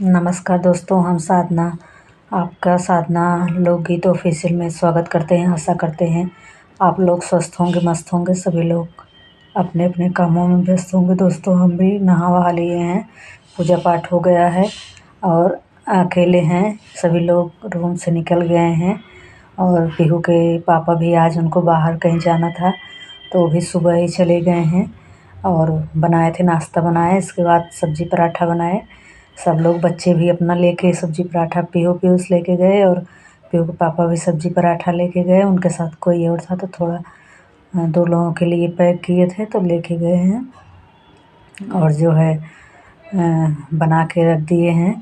नमस्कार दोस्तों, हम साधना आपका साधना लोकगीत ऑफिशियल में स्वागत करते हैं। आशा करते हैं आप लोग स्वस्थ होंगे, मस्त होंगे। सभी लोग अपने अपने कामों में व्यस्त होंगे। दोस्तों, हम भी नहा वहा लिए हैं, पूजा पाठ हो गया है और अकेले हैं। सभी लोग रूम से निकल गए हैं और पीहू के पापा भी आज उनको बाहर कहीं जाना था तो वो भी सुबह ही चले गए हैं। और बनाए थे, नाश्ता बनाए, इसके बाद सब्ज़ी पराठा बनाए। सब लोग, बच्चे भी अपना लेके सब्ज़ी पराठा, पीयूष लेके गए और पीहू के पापा भी सब्ज़ी पराठा लेके गए। उनके साथ कोई और था तो थोड़ा 2 लोगों के लिए पैक किए थे तो लेके गए हैं और जो है बना के रख दिए हैं।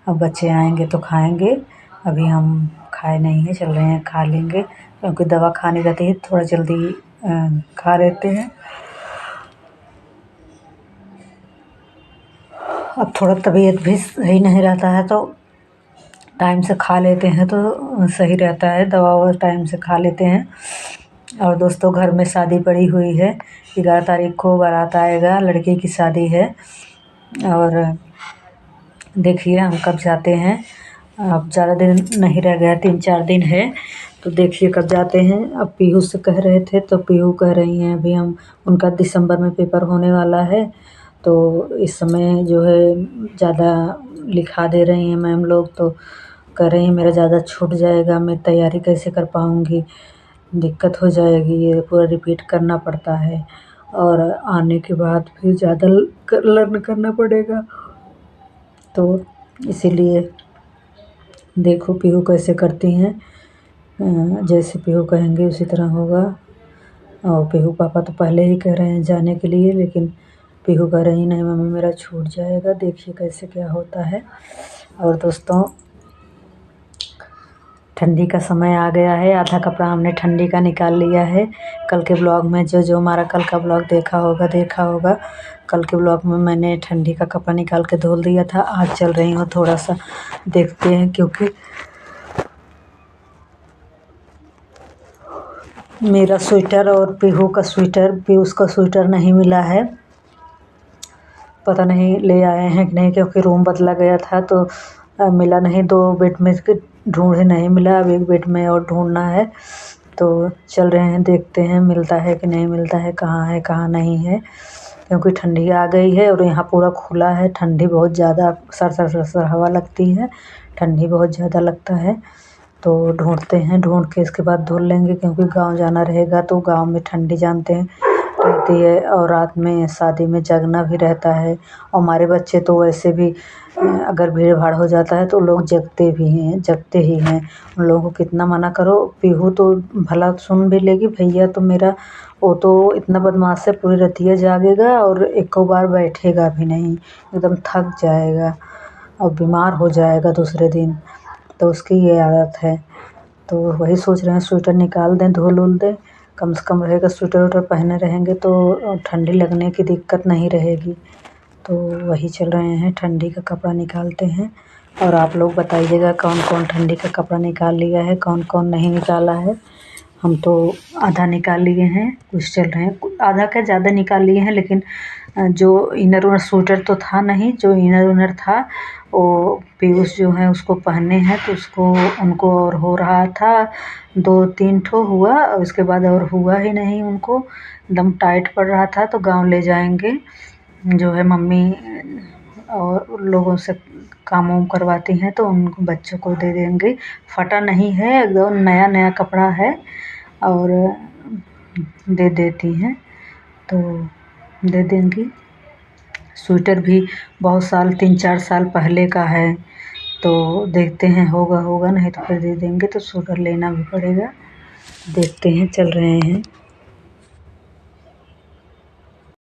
अब बच्चे आएंगे तो खाएंगे। अभी हम खाए नहीं हैं, चल रहे हैं खा लेंगे क्योंकि दवा खानी रहती है, थोड़ा जल्दी खा लेते हैं। अब थोड़ा तबीयत भी सही नहीं रहता है तो टाइम से खा लेते हैं तो सही रहता है। दवा ववा टाइम से खा लेते हैं। और दोस्तों, घर में शादी पड़ी हुई है। 11 तारीख को बारात आएगा, लड़के की शादी है और देखिए हम कब जाते हैं। अब ज़्यादा दिन नहीं रह गया, 3-4 दिन है तो देखिए कब जाते हैं। अब पीहू से कह रहे थे तो पीहू कह रही हैं अभी हम, उनका दिसंबर में पेपर होने वाला है तो इस समय जो है ज़्यादा लिखा दे रही हैं मैम लोग। तो कह रही हैं मेरा ज़्यादा छूट जाएगा, मैं तैयारी कैसे कर पाऊँगी, दिक्कत हो जाएगी, ये पूरा रिपीट करना पड़ता है और आने के बाद फिर ज़्यादा लर्न करना पड़ेगा। तो इसीलिए देखो पीहू कैसे करती हैं, जैसे पीहू कहेंगे उसी तरह होगा। और पीहू पापा तो पहले ही कह रहे हैं जाने के लिए, लेकिन पीहू कह रही नहीं मम्मी मेरा छूट जाएगा। देखिए कैसे क्या होता है। और दोस्तों, ठंडी का समय आ गया है। आधा कपड़ा हमने ठंडी का निकाल लिया है। कल के ब्लॉग में जो हमारा कल का ब्लॉग देखा होगा। कल के ब्लॉग में मैंने ठंडी का कपड़ा निकाल के धुल दिया था। आज चल रही हूँ, थोड़ा सा देखते हैं क्योंकि मेरा स्वेटर और पीहू का स्वेटर, पीयूष का स्वेटर नहीं मिला है। पता नहीं ले आए हैं कि नहीं, क्योंकि रूम बदला गया था तो मिला नहीं। 2 बेड में ढूंढे नहीं मिला, अब 1 बेड में और ढूंढना है तो चल रहे हैं, देखते हैं मिलता है कि नहीं मिलता है, कहाँ है कहाँ नहीं है। क्योंकि ठंडी आ गई है और यहाँ पूरा खुला है। ठंडी बहुत ज़्यादा, सर हवा लगती है, ठंडी बहुत ज़्यादा लगता है तो ढूंढते हैं। ढूंढ के इसके बाद धुल लेंगे क्योंकि गांव जाना रहेगा तो गांव में ठंडी जानते हैं रहती है और रात में शादी में जगना भी रहता है। और हमारे बच्चे तो वैसे भी अगर भीड़ भाड़ हो जाता है तो लोग जगते ही हैं। उन लोगों को कितना मना करो, पीहू तो भला सुन भी लेगी, भैया तो मेरा वो तो इतना बदमाश है, पूरी रतिया जागेगा और एक बार बैठेगा भी नहीं, एकदम थक जाएगा और बीमार हो जाएगा दूसरे दिन। तो उसकी ये आदत है। तो वही सोच रहे हैं स्वेटर निकाल दें, धुल उल दें, कम से कम रहेगा। स्वेटर वूटर पहने रहेंगे तो ठंडी लगने की दिक्कत नहीं रहेगी। तो वही चल रहे हैं, ठंडी का कपड़ा निकालते हैं। और आप लोग बताइएगा कौन कौन ठंडी का कपड़ा निकाल लिया है, कौन कौन नहीं निकाला है। हम तो आधा निकाल लिए हैं, कुछ चल रहे हैं, आधा क्या ज़्यादा निकाल लिए हैं। लेकिन जो इनर उनर स्वेटर तो था नहीं, जो इनर उनर था वो पीयूष जो है उसको पहनने हैं तो उसको उनको और हो रहा था। 2-3 ठो हुआ और उसके बाद और हुआ ही नहीं उनको, एकदम टाइट पड़ रहा था। तो गांव ले जाएंगे, जो है मम्मी और उन लोगों से काम वाम करवाती हैं तो उन बच्चों को दे देंगे। फटा नहीं है, एकदम नया नया कपड़ा है और दे देती हैं तो दे देंगी। स्वेटर भी बहुत साल, 3-4 साल पहले का है तो देखते हैं होगा नहीं तो फिर दे देंगे। तो स्वेटर लेना भी पड़ेगा, देखते हैं, चल रहे हैं।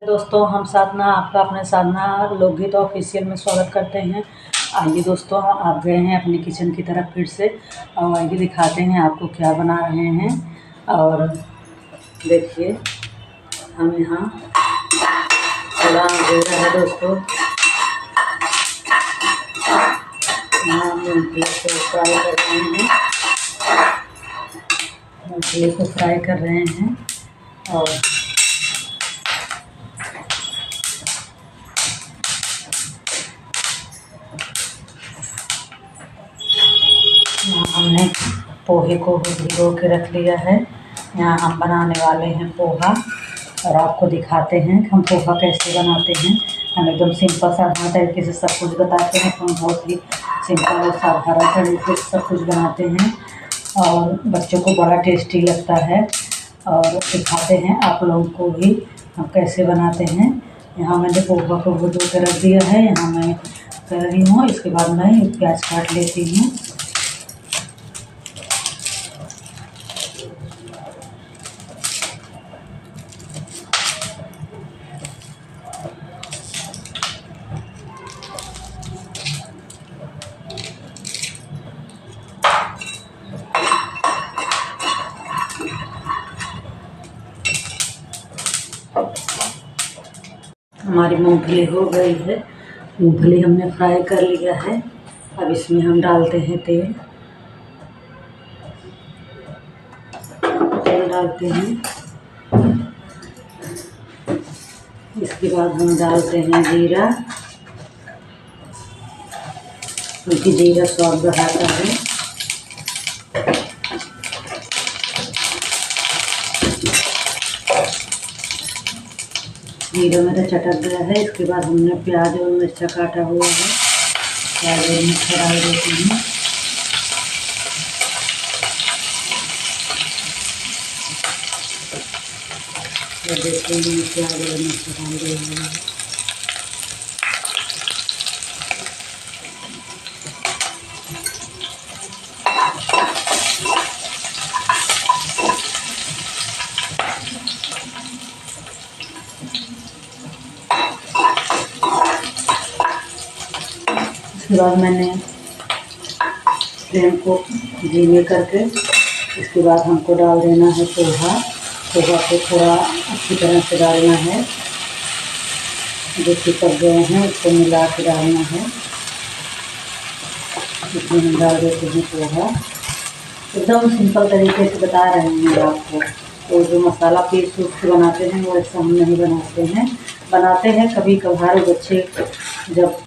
दोस्तों, हम साधना आपका अपने साधना लोकगीत ऑफिशियल में स्वागत करते हैं। आइए दोस्तों, आप गए हैं अपनी किचन की तरफ फिर से और आइए दिखाते हैं आपको क्या बना रहे हैं। और देखिए हम यहाँ थोड़ा दे रहे हैं दोस्तों, यहाँ मूँगफली को फ्राई कर रहे हैं, मूँगफली को फ्राई कर रहे हैं। और हमने पोहे को भिगो के रख लिया है। यहाँ हम बनाने वाले हैं पोहा और आपको दिखाते हैं कि हम पोहा कैसे बनाते हैं। हम एकदम सिंपल साधारण तरीके से सब कुछ बताते हैं। हम बहुत ही सिंपल और साधारण तरीके से सब कुछ बनाते हैं और बच्चों को बड़ा टेस्टी लगता है और दिखाते हैं आप लोगों को भी हम कैसे बनाते हैं। यहाँ मैंने पोहा को भिगो के रख दिया है। यहाँ मैं कर रही हूँ। इसके बाद मैं प्याज काट लेती हूँ। हमारी मूंगफली हो गई है। मूंगफली हमने फ्राई कर लिया है। अब इसमें हम डालते हैं तेल डालते हैं। इसके बाद हम डालते हैं जीरा, क्योंकि जीरा स्वाद बढ़ाता है। जीरा मेरा चटक गया है। इसके बाद हमने प्याज और मिर्चा काटा हुआ है, प्याज और मिर्चा डाल देते हैं। देखते हैं प्याज और मिर्चा डाल दिया है। इसके बाद मैंने फ्लेम को धीमे करके इसके बाद हमको डाल देना है पोहा। पोहा को थोड़ा अच्छी तरह से डालना है। जो चिपक गए हैं उसको मिला के डालना है। इसमें हम डाल देते हैं पोहा। एकदम सिंपल तरीके से बता रहे हैं आपको। तो जो मसाला पीस के बनाते हैं वो ऐसा हम नहीं बनाते हैं। बनाते हैं कभी कभार, बच्चे जब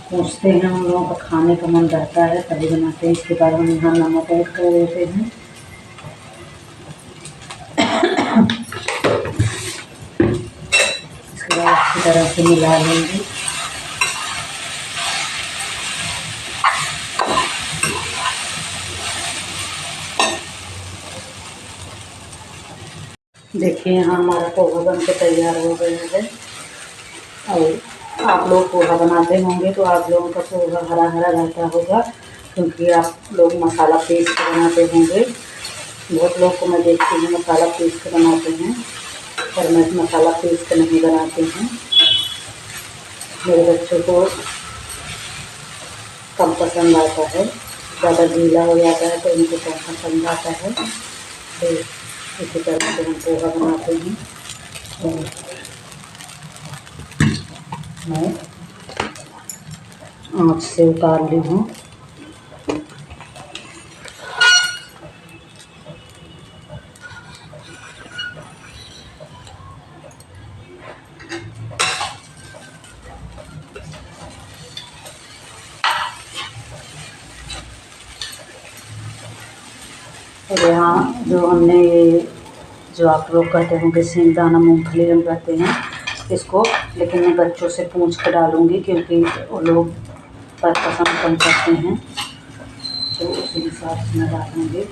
पूछते हैं, हम लोगों का खाने का मन रहता है तभी बनाते हैं। इसके बाद हम यहाँ नमक ऐड कर देते हैं। इसके बाद अच्छी तरह से मिला लेंगे। देखिए यहाँ हमारा पोहा बन के तैयार हो गया है। और आप लोग पोहा बनाते होंगे तो आप लोगों का पोहा हरा हरा रहता होगा, क्योंकि आप लोग मसाला पीस के बनाते होंगे। बहुत लोग को मैं देखती हूँ मसाला पीस के बनाते हैं, पर मैं मसाला पीस के नहीं बनाती हूँ। मेरे बच्चों को कम पसंद आता है, ज़्यादा गीला हो जाता है तो उनको कम पसंद आता है। तो इसी तरह से हम पोहा बनाते हैं। और मैं आँच से उतार ली हूँ। और यहाँ जो हमने ये जो आप लोग कहते होंगे सिंगदाना मूंगफली हम कहते हैं इसको, लेकिन मैं बच्चों से पूछ कर डालूँगी क्योंकि वो लोग पसंद कम करते हैं, तो उसी हिसाब से मैं डालूँगी।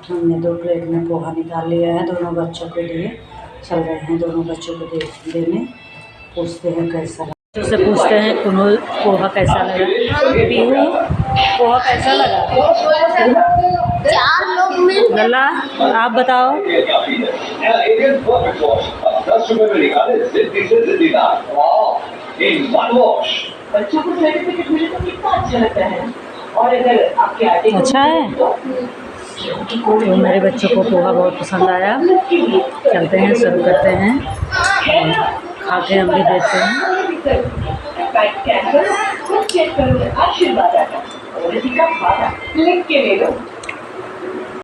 हमने 2 प्लेट में पोहा निकाल लिया है। दोनों बच्चों के लिए चल रहे हैं। दोनों बच्चों को देने पूछते हैं कैसा लगा। बच्चों से पूछते हैं कुनू पोहा कैसा लगा। पीहू पोहा कैसा लगा? 4 लोग में गला आप बताओ। बच्चों को सर्टिफिकेट मिले तो कितना अच्छा अच्छा है। तो मेरे बच्चों को पोहा बहुत पसंद आया। चलते हैं, सर्व करते हैं, खा के हम भी देखते हैं।